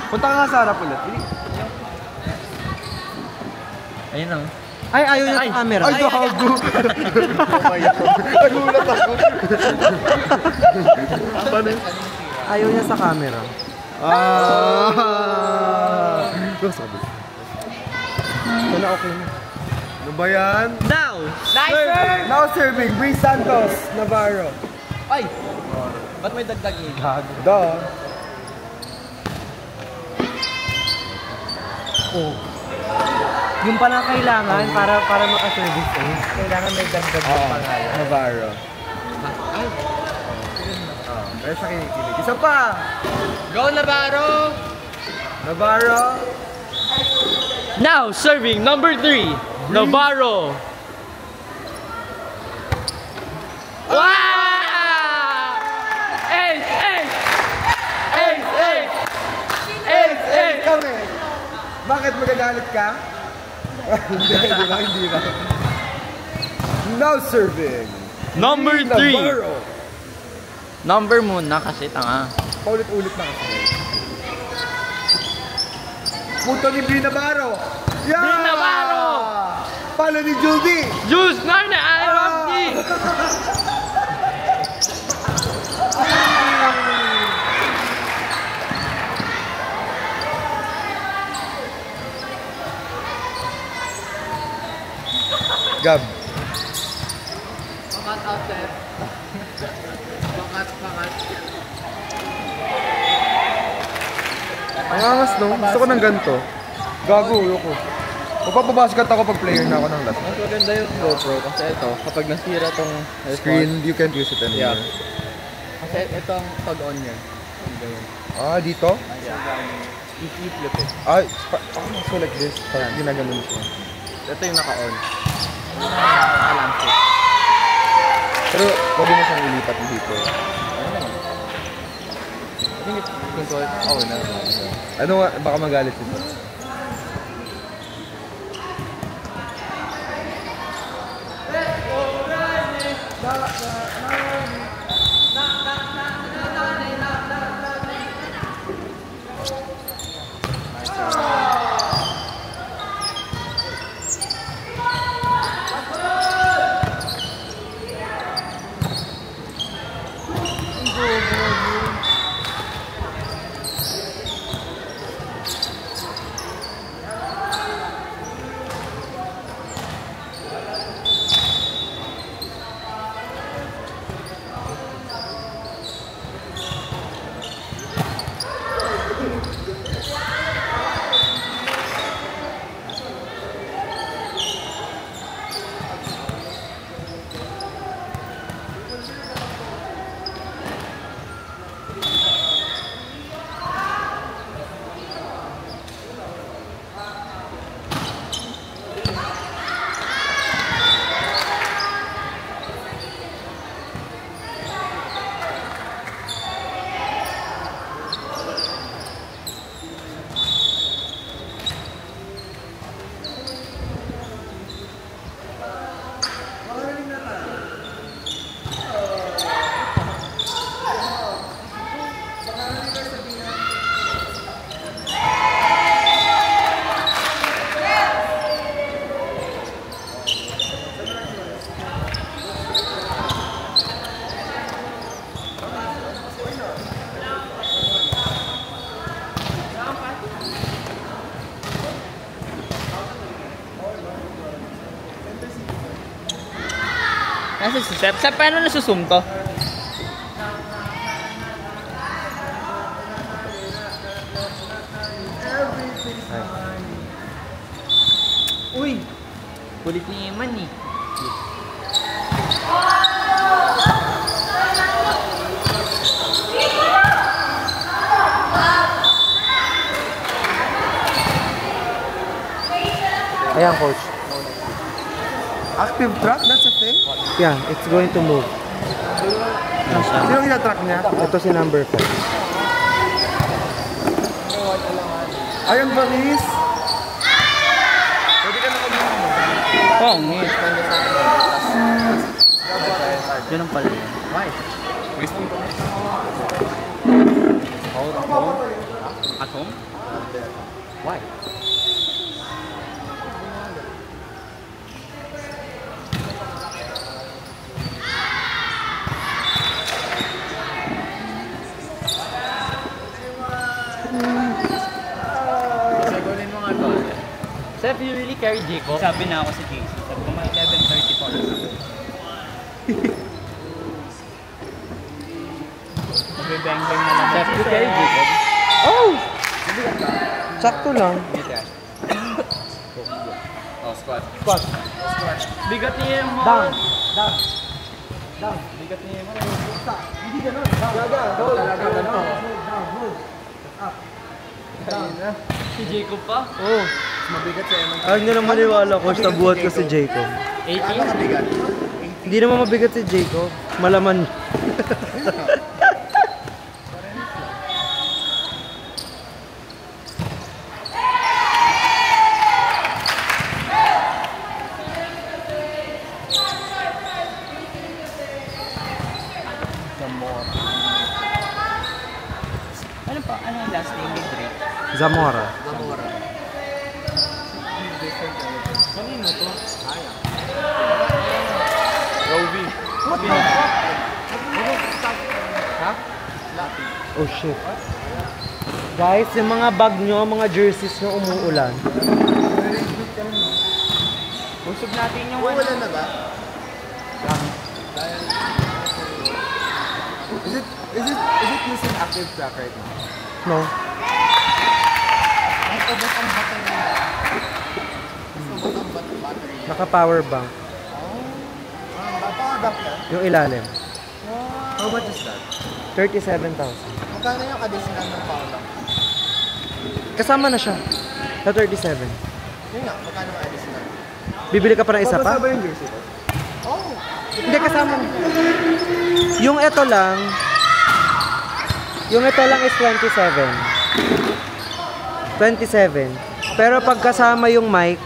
Punta ka nga sa harap ulit. Ayun lang. Ay, ayaw niya sa camera. Ay, gago! Nagulat ako. Ayaw niya sa camera. Ito na okay na. Ano ba yan? Now! Now serving, Bree Santos Navarro. Ay! Ba't may dagdag yun? Duh. Oh. Yung pala kailangan para maka-service eh. Kailangan may dagdag yung pangalan. Navarro. Ay! Kaya sa kinikilig. Isa pa! Go, Navarro! Navarro. Now, serving number 3, Navarro. Wow! Ace! Ace! Ace! Ace! Ace! Ace! Kami. Bakit magagalit ka? Hindi na. Now serving. Number 3. Navarro. Number muna kasi tanga. Paulit-ulit na kasi. Punto ni Bree Navarro. Yeah! Bree Navarro! Palo ni Judy. Juice na I love you! Gab. Pakat out there. Pakat. Ang angas no? Gusto ko ng ganito. Gago, ayoko. Magpapabasket ako pag player na ako ng last. Mas maganda yung GoPro kasi ito, kapag nasira tong Screen, you can't use it anymore. Yeah. Kasi ito ang pag-on niya. Ah, dito? Yeah. I-flip it. Ay, so like this. Parang ginaganon siya. Ito yung naka-on. Naka-landscape. Pero, pwede mo siyang ilipat dito. I think it's controlled. Oh, no. Ano nga, baka magalit ito. Nasa si Sep? Sep, paano nasusum to? Uy! Kulit ni Iman eh. Ayan, coach. Active track? That's a thing? Yeah, it's going to move. Sino yung ina-track niya? Ito si number 5. Ayun, Baris. Pwede ka na mag-inom. Oh, ngit. Ganun pala yun. Why? At home? Why? Sagunin mo nga to. Seth, you really carry Jacob? Sabi na ako si Casey. Sabi ko mga 11:30 po. Magbibeng-beng na lang. Seth, you carry Jacob? Oh! Sakto lang. Oh, squat. Squat. Bigat niya yung Down. Down. Down. Bigat niya yung Hindi ganun. Down. Hold. Hold. Hold. Up. Down. Si Jacob pa? Oh. Mabigat sa Eman. Ay, hindi naman maniwala ko. Sa buhat ko si Jacob. 18? Mabigat. Hindi naman mabigat si Jacob. Malaman. Ano pa? Ano yung last name ni Drake? Zamora. Kanino to? Rovi. Oh shit. Guys, yung mga bag nyo, mga jerseys nyo umuulan. Usog natin yung Wala na ba? Is it using active track right now? No? Naka-power bank. Power bank yan? Yung ilalim. How much is that? 37,000. Magkano yung additional ng power bank? Kasama na siya. Sa 37. Yun nga, magkano ang additional? Bibili ka pa ng isa pa? Babasa ba yung jersey ko? Oh! Hindi kasama. Yung ito lang. Yung ito lang is 27. 27. Pero pag kasama yung mic,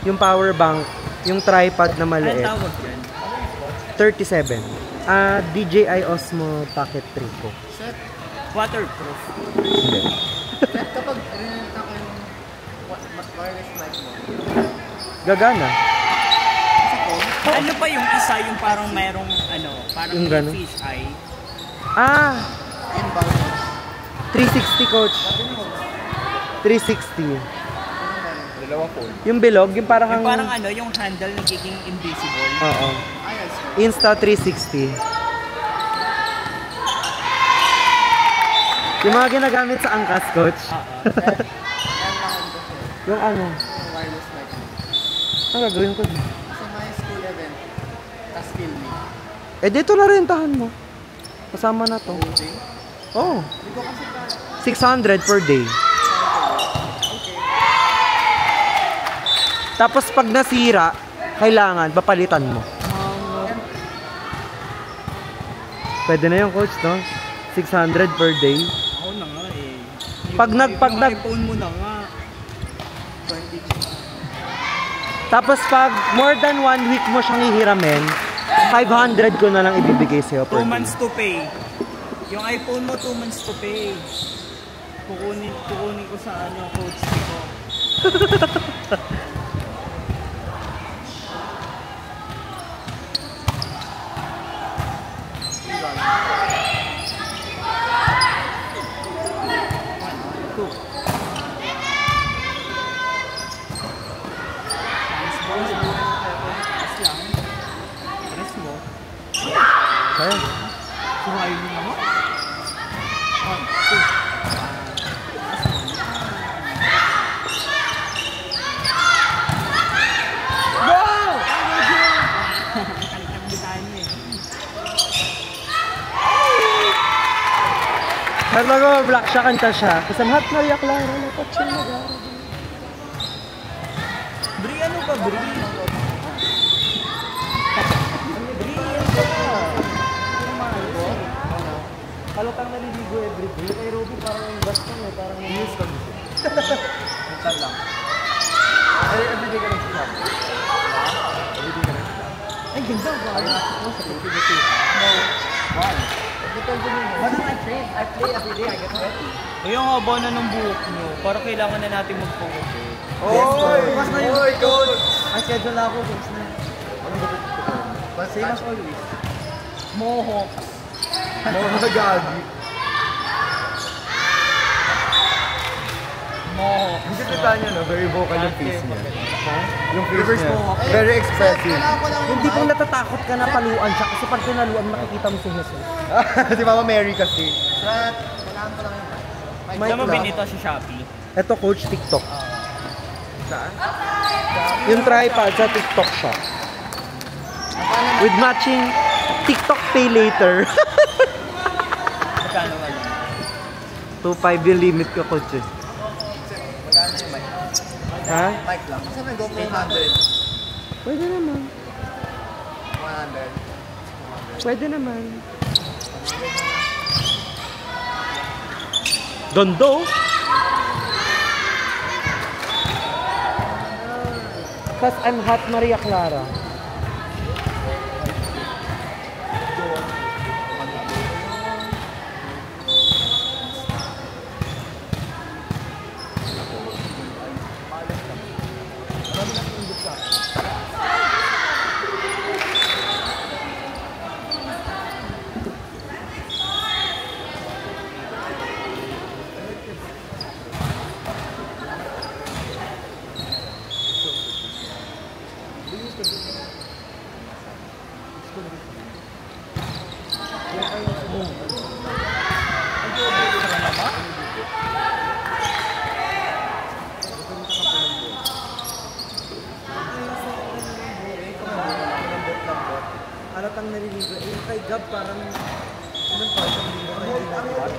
yung power bank, yung tripod na Anong maliit, tawag yan? 37. DJI Osmo Pocket 3 ko. Waterproof. Hindi. Kapag rinit ako yung wireless mic mo, Gagana. Ano pa yung isa yung parang merong ano, parang Yung gano'n? fish eye? inbound mo. 360 coach. 360. Dalawang phone. Yung bilog, yung parang Yung parang ano, yung handle nagiging invisible. Oo. Ayos. Insta 360. Yung mga ginagamit sa angkas, coach. Oo. Yan lang ang gusto. Yung ano, Yung wireless mic mo. ang gagawin ko dun? Sa my school event, tas film me. Eh, dito na rentahan mo. Kasama na to. Okay. Oh, Hindi ko kasi kaya. 600 per day. Okay. Tapos pag nasira, kailangan papalitan mo. Pwede na yung coach, no? 600 per day. Ako na nga eh. Pag Yung iPhone mo na nga. 20K. Tapos pag more than 1 week mo siyang hihiramin, 500 ko na lang ibibigay sa'yo 2 per day. months to pay. Yung iPhone mo, 2 months to pay. Kukunin ko sa ano, coach ko. Kaya. Suhayin mo naman. 1, 2. Talaga, black siya, kanta siya. Kasi Hat Maria Clara, dapat siya mag-aaral. Bri, ano ba, Bri? Halatang naliligo everyday. Kay Ruby parang yung bastong eh, parang yung news lang. Minsan lang. Ay, everyday ka lang sa shop. Everyday ka lang sa shop. Ay, ganda ba? Ay, ako sa activity. No. Why? But I train, I play every day, I get ready. Ay, ang haba na ng buhok nyo. Para kailangan na natin mag-focus eh. Bukas na yun. Oy, coach! May schedule na ako, bukas na. But same as always. Mohawk. Mga gagi. Mohawk. Hindi kita niya, no? Very vocal yung face niya. Yung face niya. Very expressive. Hindi ko natatakot ka na paluan siya kasi pag tinaluan makikita mo si Jesus. Si Mama Mary kasi. Alam mo binito si Shopee? Ito coach TikTok. Saan? Yung tripod sa TikTok siya. With matching TikTok pay later. Magkano nga lang? 2.5 yung limit ko coach eh. Magkano yung mic? Ha? Mic lang. Kasi may GoPro 800. Pwede naman. 100. Pwede naman. Dondo? Cause I'm hot Maria Clara. Halatang naliligo. Yung kay Gab parang anong pa siyang ligo na hindi naliwat.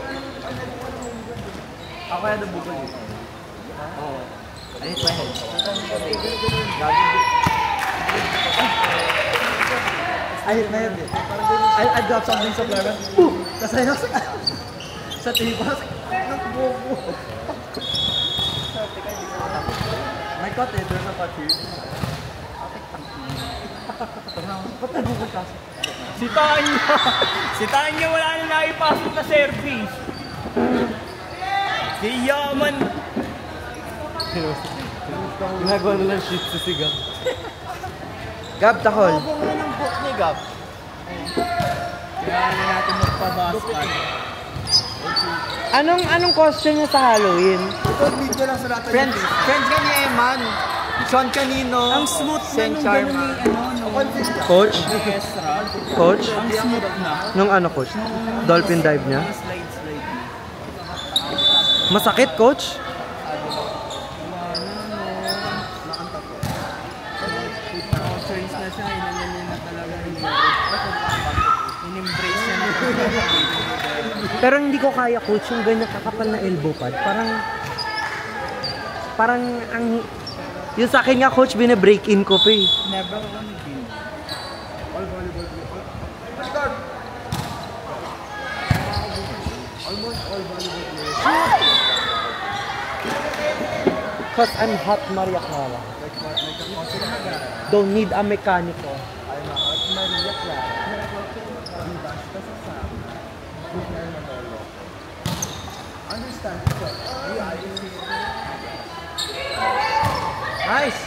Ako kaya nabukol yun. Oo. I hit my head. I hit my head eh. I dropped something sa plaga. Tapos ay nasa sa table. Nagbubo. May cut eh. There's a cut here. Ba't nagbubo ka? Si Tanya! Si Tanya wala na naipasok na service. Si Yaman! Ginagawa na lang shit sa sigang. Gab, takol. Mabong na ng book ni Gab. Kailangan na natin magpabasket. Anong costume niya sa Halloween? Ito, video lang sa lahat. Friends ka ni Eman. Sean Canino. Ang smooth na nung gano'n ni Coach? Ezra. Coach? Ang smooth na. Nung ano coach? Dolphin dive niya? Slide. Masakit coach? Trace na siya. Inanyan na talaga. In-embrace niya na. Pero hindi ko kaya coach yung ganyan kakapal na elbow pad. Parang ang yung sa akin nga coach bine-break in ko pa eh. Never ako nag-game. Cause I'm hot Maria Clara. Don't need a mechanico. I'm a hot Maria Clara. Basta sa Sam. Understand? Nice!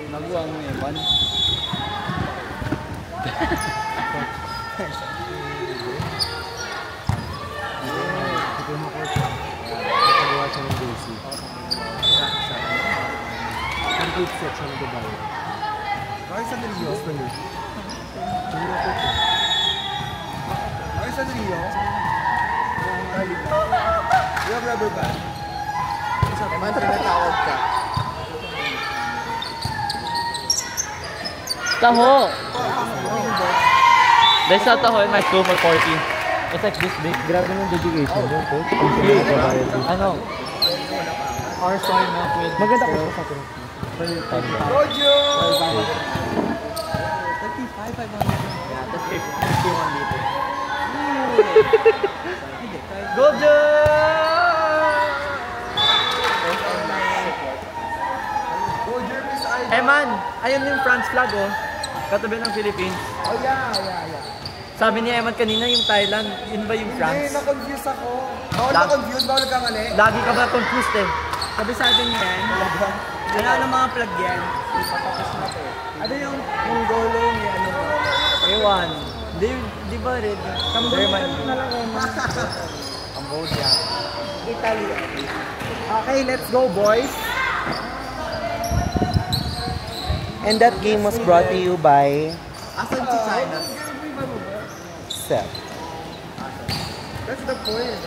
Nagawa mo Eman. Ay, sa Rio. Ay, sa Rio. You have rubber band. Man, pinatawag ka. Taho! There's a taho in my school for 14. It's like this big. Grabe ng dedication yung coach. Ano? Our starting off with Maganda ko zero. sa akin. Rojo! 35, 500. Yeah, tapos 51 dito. Gojo! Roger, Miss Ida. Eh man, ayun yung France flag oh. Katabi ng Philippines. Oh, yeah. Sabi ni Eman kanina yung Thailand, yun ba yung Hindi, France? na-confuse ako. Bawal Lag- na-confuse, bawal kang mali. Lagi ka ba confused eh? Sabi sa atin yan, wala ng mga plug yan. Ipapapos na to. Ano yung Mongolo ni ano mo? Ewan. Di ba red? Germany. Na lang eh. Cambodia. Italy. Okay, let's go, boys. And that game was brought to you by Asan si China? Seth. That's the point.